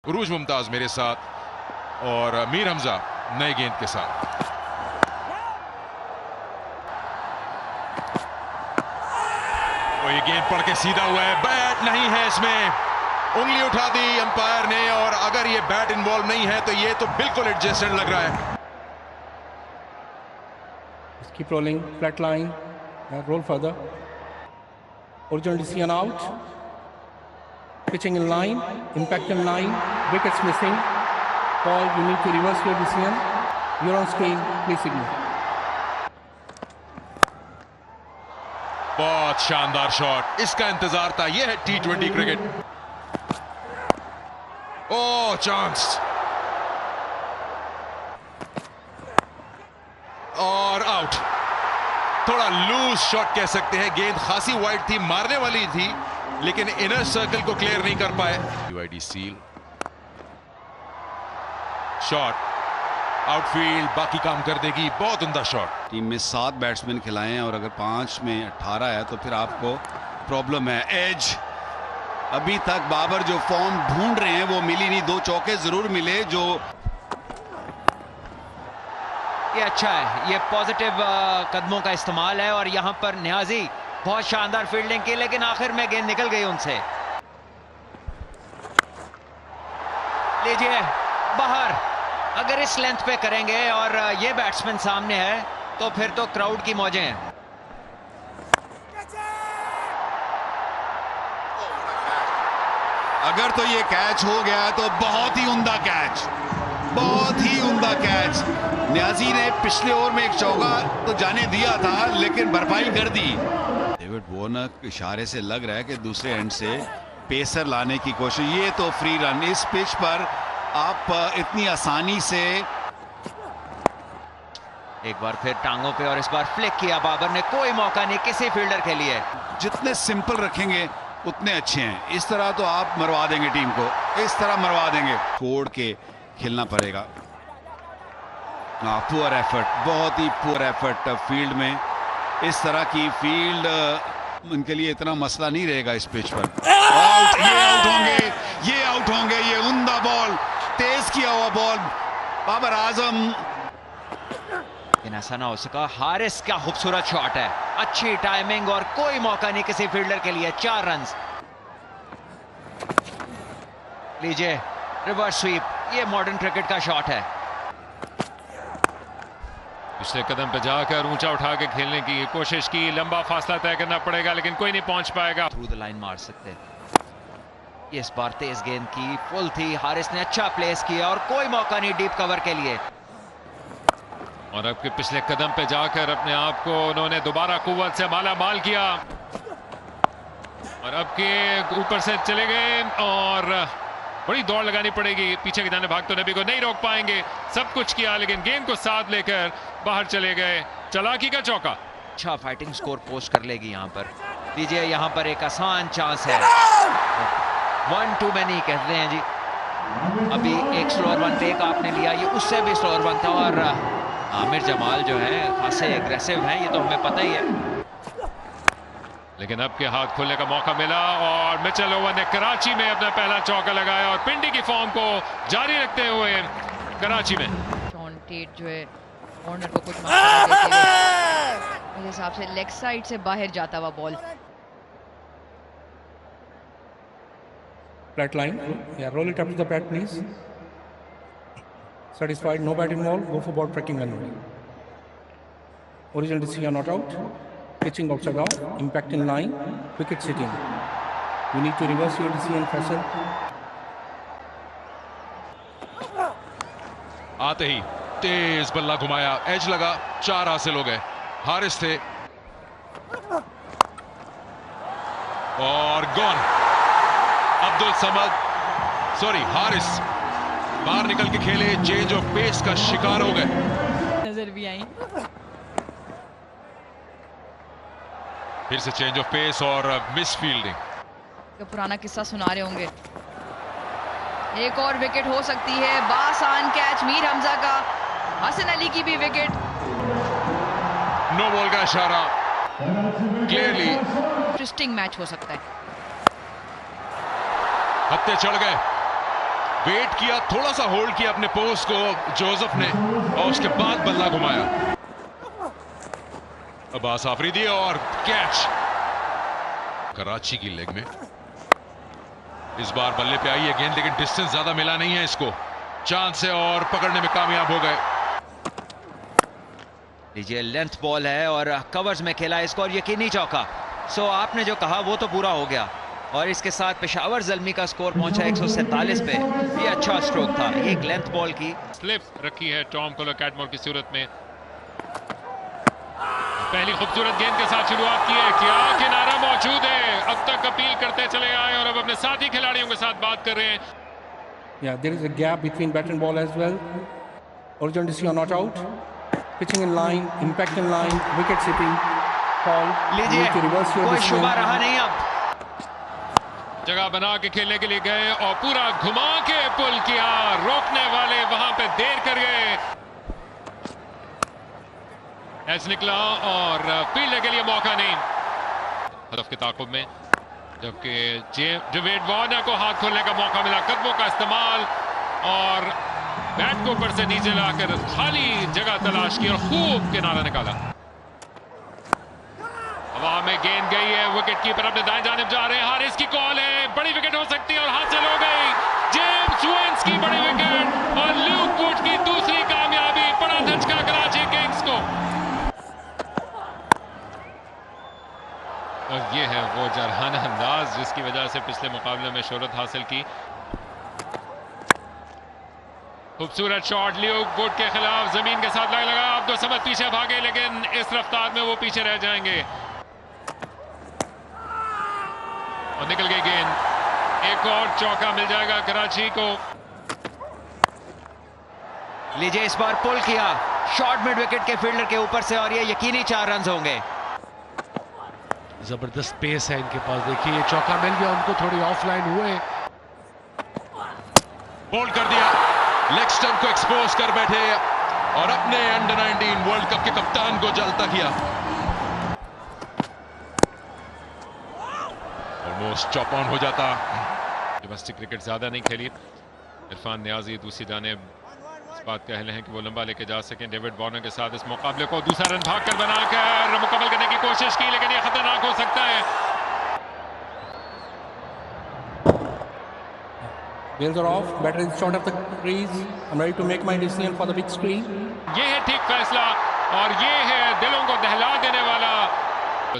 उरूज मुमताज मेरे साथ और मीर हमजा नए गेंद के साथ। ये गेंद पड़ के सीधा हुआ है, बैट नहीं है इसमें, उंगली उठा दी अंपायर ने, और अगर ये बैट इन्वॉल्व नहीं है तो ये तो बिल्कुल एडजस्टेड लग रहा है। Keep rolling, flat line, roll further. Original decision out. Pitching in line, impact in line, wickets missing. Paul, you need to reverse your decision. You're on screen, please signal. बहुत शानदार शॉट, इसका इंतजार था। यह है T20 क्रिकेट। ओह, chance और out. थोड़ा loose shot कह सकते हैं, गेंद खासी वाइड थी, मारने वाली थी, लेकिन इनर सर्कल को क्लियर नहीं कर पाए। यूआईडी सील शॉट, आउटफील्ड बाकी काम कर देगी। बहुत उम्दा शॉट। टीम में 7 बैट्समैन खिलाए हैं और अगर 5 में 18 है तो फिर आपको प्रॉब्लम है। एज अभी तक बाबर जो फॉर्म ढूंढ रहे हैं वो मिली नहीं। 2 चौके जरूर मिले जो ये अच्छा है, ये पॉजिटिव कदमों का इस्तेमाल है। और यहां पर न्याजी बहुत शानदार फील्डिंग की, लेकिन आखिर में गेंद निकल गई उनसे। लीजिए बाहर। अगर इस लेंथ पे करेंगे और ये बैट्समैन सामने है तो फिर तो क्राउड की मौजें हैं। अगर तो ये कैच हो गया तो बहुत ही उम्दा कैच, बहुत ही उम्दा कैच। न्याजी ने पिछले ओवर में एक चौका तो जाने दिया था, लेकिन भरपाई कर दी। डेविड वॉर्नर इशारे से लग रहा है कि दूसरे एंड से पेसर लाने की कोशिश। ये तो फ्री रन। इस पिच पर आप इतनी आसानी से एक बार फिर टांगों पे और इस बार फ्लिक किया बाबर ने। कोई मौका नहीं किसी फील्डर के लिए। जितने सिंपल रखेंगे उतने अच्छे हैं। इस तरह तो आप मरवा देंगे टीम को, इस तरह मरवा देंगे। छोड़ के खेलना पड़ेगा। पुअर एफर्ट, बहुत ही पुअर एफर्ट फील्ड में। इस तरह की फील्ड उनके लिए इतना मसला नहीं रहेगा इस पिच पर। आउट, ये आउट होंगे, ये आउट होंगे। ये उम्दा बॉल, तेज किया हुआ बॉल बाबर आजम। लेकिन ऐसा ना हो सका। हारिस का खूबसूरत शॉट है, अच्छी टाइमिंग और कोई मौका नहीं किसी फील्डर के लिए। 4 रन। लीजिए रिवर्स स्वीप, ये मॉडर्न क्रिकेट का शॉट है। पिछले कदम पे जाकर ऊंचा उठा के खेलने की कोशिश की, लंबा फासला तय करना पड़ेगा लेकिन कोई नहीं पहुंच पाएगा। थ्रू द लाइन मार सकते। ये इस बार तेज गेंद की, फुल थी। हारिस ने अच्छा प्लेस किया और कोई मौका नहीं डीप कवर के लिए। और अब के पिछले कदम पे जाकर अपने आप को उन्होंने दोबारा कुव्वत से माला माल किया और अब के ऊपर से चले गए और बड़ी दौड़ लगानी पड़ेगी। पीछे की जाने भाग तो नबी को नहीं रोक पाएंगे। सब कुछ किया लेकिन गेंद को साथ लेकर बाहर चले गए। चालाकी का चौका। अच्छा फाइटिंग स्कोर पोस्ट कर लेगी यहां पर। लीजिए यहां पर एक आसान चांस है। 1 too many कहते हैं जी। अभी एक स्लोअर वन टेक आपने लिया, ये उससे भी स्लोअर वन था। और आमिर जमाल जो है खासे एग्रेसिव हैं, ये तो हमें पता ही है। लेकिन अब के हाथ खोलने का मौका मिला और मिचेल ओवन ने कराची में अपना पहला चौका लगाया और पिंडी की फॉर्म को जारी रखते हुए कराची में शॉन टेट जो है वार्नर को कुछ मौका देते हुए मेरे हिसाब से लेग साइड से बाहर जाता हुआ ball. Flat line, yeah, roll it up to the bat, please. Satisfied, no bat involved, go for ball tracking manually. Original decision not out. Pitching outside off, impact in line, wicket sitting. You need to reverse your decision, Faisal. आते ही तेज बल्ला घुमाया, as लगा, 4 हासिल हो गए। हारिस थे और gone. Abdul Samad, sorry Haris बाहर निकल के खेले, चेंज ऑफ पेस का शिकार हो गए। नजर भी आई। फिर से चेंज ऑफ पेस और मिस फील्डिंग। तो पुराना किस्सा सुना रहे होंगे। एक और विकेट हो सकती है। बासान कैच मीर हमजा का, हसन अली की भी विकेट। नो बॉल का इशारा क्लियरली। इंटरेस्टिंग मैच हो सकता है। हत्ते चढ़ गए वेट किया, थोड़ा सा होल्ड किया अपने पोस्ट को जोसेफ ने, और उसके बाद बल्ला घुमाया अब्बास आफरीदी और कैच कराची की लेग में। इस बार बल्ले पे आई है गेंद, लेकिन डिस्टेंस ज्यादा मिला नहीं है इसको, चांस है और पकड़ने में कामयाब हो गए। लीजिए लेंथ बॉल है और कवर्स में खेला इसको और यकीनी चौका। सो आपने जो कहा वो तो पूरा हो गया और इसके साथ पेशावर ज़ल्मी का स्कोर पहुंचा 147 पे। ये अच्छा स्ट्रोक था, ये एक लेंथ बॉल की स्लिप रखी है टॉम कोलर कैटमोर की सूरत में। पहली खूबसूरत गेंद के साथ शुरुआत की है, क्या किनारा मौजूद है, अब तक अपील करते चले आए और अब अपने साथी खिलाड़ियों के साथ बात कर रहे हैं। Yeah, there is a gap between bat and ball as well. Original decision not out. Pitching in line, impact in line, wicket sweeping, call. लीजिए कोई शुबा रहा नहीं। अब जगह बना के खेलने के लिए गए और पूरा घुमा के पुल किया, रोकने वाले वहां पे देर कर गए। एज निकला और फील्डर के लिए मौका नहीं, हदफ के ताकुब में, जबकि डेविड वार्नर को हाथ खोलने का मौका मिला, कदमों का इस्तेमाल और बैट को ऊपर से नीचे लाकर खाली जगह तलाश की और खूब किनारा निकाला। हवा में गेंद गई है, विकेट कीपर अपने दाएं जानिब जा रहे हैं, हारिस की कॉल है, बड़ी विकेट हो सकती है और हासिल हो गई। जेम्स वुड्स की बड़ी विकेट और ल्यूक वुड की दूसरी कामयाबी, बड़ा धचका कराची किंग्स को। और ये है वो जरहाना अंदाज जिसकी वजह से पिछले मुकाबले में शोहरत हासिल की। खूबसूरत शॉट ल्यूक वुड के खिलाफ जमीन के साथ लगा। अब्दुल समद पीछे भागे, लेकिन इस रफ्तार में वो पीछे रह जाएंगे और निकल गई गेंद। एक और चौका मिल जाएगा कराची को। लीजिए इस बार पुल किया शॉर्ट मिड विकेट के फील्डर के ऊपर से और ये यकीनी 4 रन होंगे। जबरदस्त पेस है इनके पास, देखिए ये चौका मिल गया उनको, थोड़ी ऑफलाइन हुए, बोल्ड कर दिया, लेग स्टंप को एक्सपोज कर बैठे और अपने अंडर 19 वर्ल्ड कप के कप्तान को जलता किया। ऑलमोस्ट चॉप ऑन हो जाता। डोमेस्टिक क्रिकेट ज्यादा नहीं खेली इरफान नियाजी, दूसरी जानिब इस बात का अहल है कि वो लंबा लेके जा सकें। डेविड वार्नर के साथ इस मुकाबले को दूसरा रन भागकर बनाकर मुकम्मल करने की कोशिश की, लेकिन ये खतरनाक हो सकता है। Bails are off. Batter is short of the crease. I'm ready to make my decision for the big screen. ये है ठीक फैसला और ये है दिलों को दहला देने वाला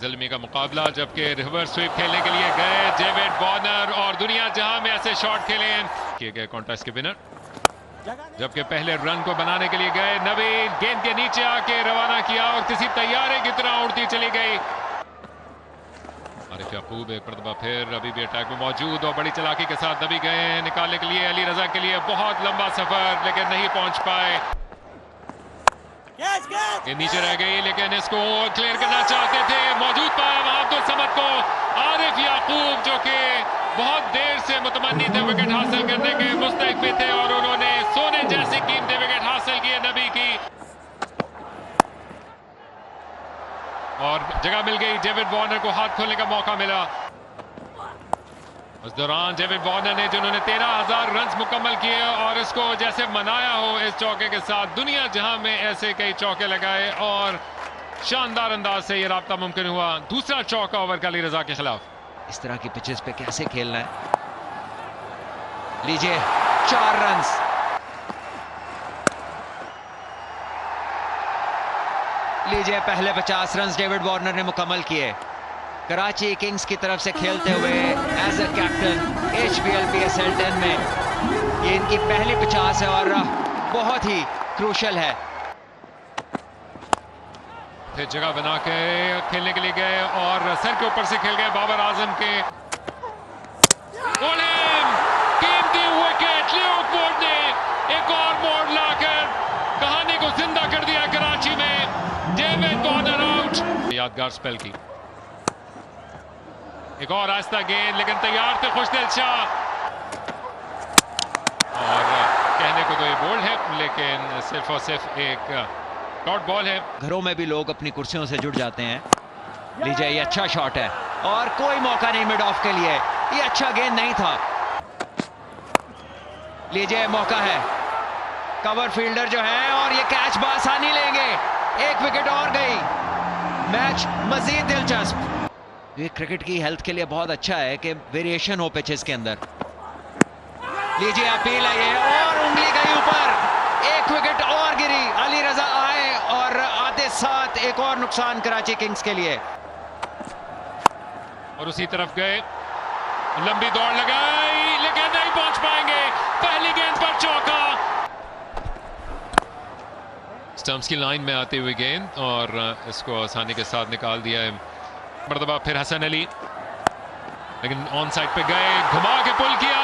ज़ल्मी का मुकाबला, जबकि रिवर्स स्वीप खेलने के लिए गए डेविड वार्नर और दुनिया जहां में ऐसे शॉट खेले किए गए कॉन्टेस्ट के विनर, जबकि पहले रन को बनाने के लिए गए नवीन गेंद के नीचे आके रवाना किया और किसी तैयारे की तरह उड़ती चली गई। आरिफ याकूब एक मरतबा फिर अभी भी अटैक में मौजूद और बड़ी चालाकी के साथ नबी गए निकालने के लिए अली रजा के लिए बहुत लंबा सफर, लेकिन नहीं पहुंच पाए। ये नीचे रह गई, लेकिन इसको क्लियर करना चाहते थे, मौजूद पाया वहां अब्दुल समद को। आरिफ याकूब जो कि बहुत देर से मुतमन्नी थे विकेट हासिल करने के, मुस्तैद भी थे और उन्होंने सोने जैसी कीमती विकेट हासिल की है नबी की और जगह मिल गई। डेविड वार्नर को हाथ खोलने का मौका मिला। उस दौरान डेविड वार्नर ने जिन्होंने 13,000 रन मुकम्मल किए और इसको जैसे मनाया हो इस चौके के साथ, दुनिया जहां में ऐसे कई चौके लगाए और शानदार अंदाज से ये राब्ता मुमकिन हुआ। दूसरा चौका ओवर का अली रजा के खिलाफ। इस तरह की पिचेस पे कैसे खेलना है। लीजिए 4 रन। लीजिए पहले 50 रन डेविड वार्नर ने मुकम्मल किए। कराची किंग्स की तरफ से खेलते हुए as a captain HBL PSL 10 में ये इनकी पहली 50 है और बहुत ही क्रूशल है। फिर जगह बना के खेलने के लिए गए और सर के ऊपर से खेल गए बाबर आजम के। कीमती विकेट ल्यूक वुड ने एक और मोड़ लाकर कहानी को जिंदा कर दिया कराची में। David Warner out. यादगार स्पेल की एक और आस्था गेंद, लेकिन तैयार थे खुशदिल शाह और कहने को तो ये बोल्ड है, लेकिन सिर्फ और सिर्फ एक डॉट बॉल है। घरों में भी लोग अपनी कुर्सियों से जुड़ जाते हैं। लीजिए ये अच्छा शॉट है और कोई मौका नहीं मिड ऑफ के लिए, ये अच्छा गेंद नहीं था। लीजिए मौका है, कवर फील्डर जो है, और ये कैच बासानी लेंगे। एक विकेट और गई, मैच मजीद दिलचस्प। ये क्रिकेट की हेल्थ के लिए बहुत अच्छा है कि वेरिएशन हो पिचेस के अंदर। लीजिए अपील है ये, और उंगली गई ऊपर, एक विकेट और गिरी। अली रजा आए और आते साथ एक और नुकसान कराची किंग्स के लिए। और उसी तरफ गए, लंबी दौड़ लगाई लेकिन नहीं पहुंच पाएंगे। पहली गेंद पर चौका। स्टंप्स की लाइन में आते हुए गेंद, और इसको आसानी के साथ निकाल दिया है। मर्तबा फिर हसन अली, लेकिन ऑन साइड पे गए, घुमा के पुल किया,